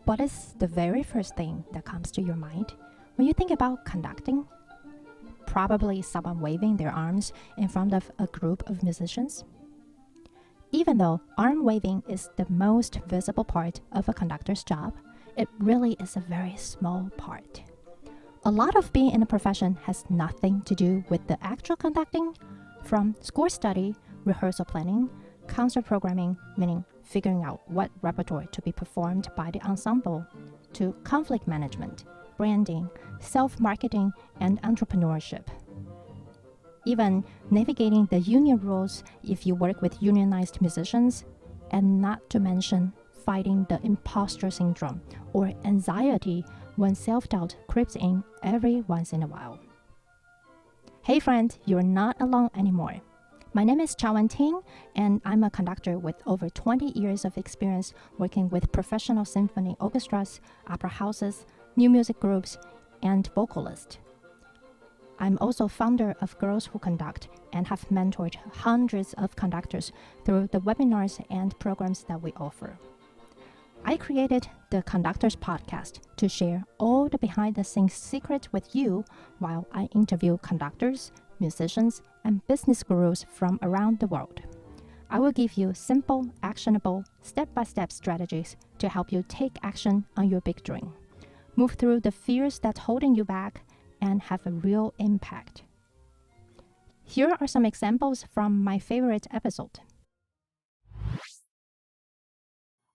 What is the very first thing that comes to your mind when you think about conducting? Probably someone waving their arms in front of a group of musicians. Even though arm waving is the most visible part of a conductor's job, it really is a very small part. A lot of being in a profession has nothing to do with the actual conducting, from score study, rehearsal planning, concert programming, meaning figuring out what repertoire to be performed by the ensemble, to conflict management, branding, self-marketing, and entrepreneurship. Even navigating the union rules if you work with unionized musicians, and not to mention fighting the imposter syndrome or anxiety when self-doubt creeps in every once in a while. Hey friend, you're not alone anymore. My name is Chaowen Ting, and I'm a conductor with over 20 years of experience working with professional symphony orchestras, opera houses, new music groups, and vocalists. I'm also founder of Girls Who Conduct and have mentored hundreds of conductors through the webinars and programs that we offer. I created the Conductors Podcast to share all the behind-the-scenes secrets with you while I interview conductors, musicians, and business gurus from around the world. I will give you simple, actionable, step-by-step strategies to help you take action on your big dream, move through the fears that's holding you back, and have a real impact. Here are some examples from my favorite episode.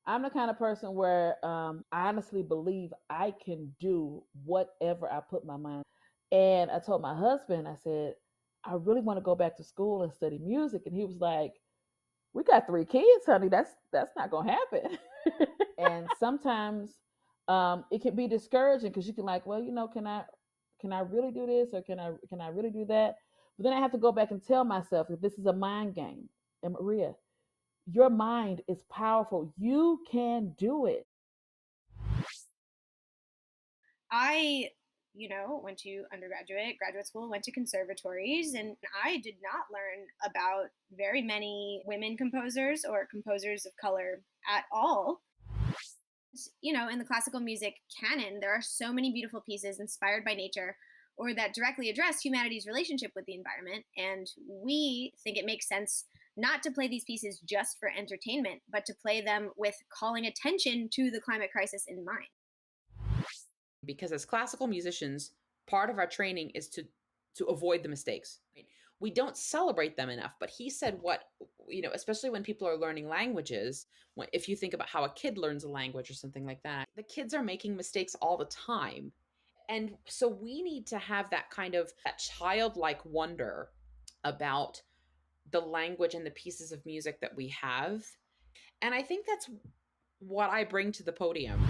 I'm the kind of person where I honestly believe I can do whatever I put my mind. And I told my husband, I said, I really want to go back to school and study music. And he was like, "We got 3 kids, honey. That's not gonna happen." And sometimes it can be discouraging because you can like, well, can I really do this or can I really do that? But then I have to go back and tell myself that this is a mind game. And Maria, your mind is powerful. You can do it. I, went to graduate school, went to conservatories, and I did not learn about very many women composers or composers of color at all. In the classical music canon, there are so many beautiful pieces inspired by nature or that directly address humanity's relationship with the environment. And we think it makes sense not to play these pieces just for entertainment, but to play them with calling attention to the climate crisis in mind. Because as classical musicians, part of our training is to avoid the mistakes. Right? We don't celebrate them enough. But he said especially when people are learning languages, if you think about how a kid learns a language or something like that, the kids are making mistakes all the time. And so we need to have that childlike wonder about the language and the pieces of music that we have. And I think that's what I bring to the podium.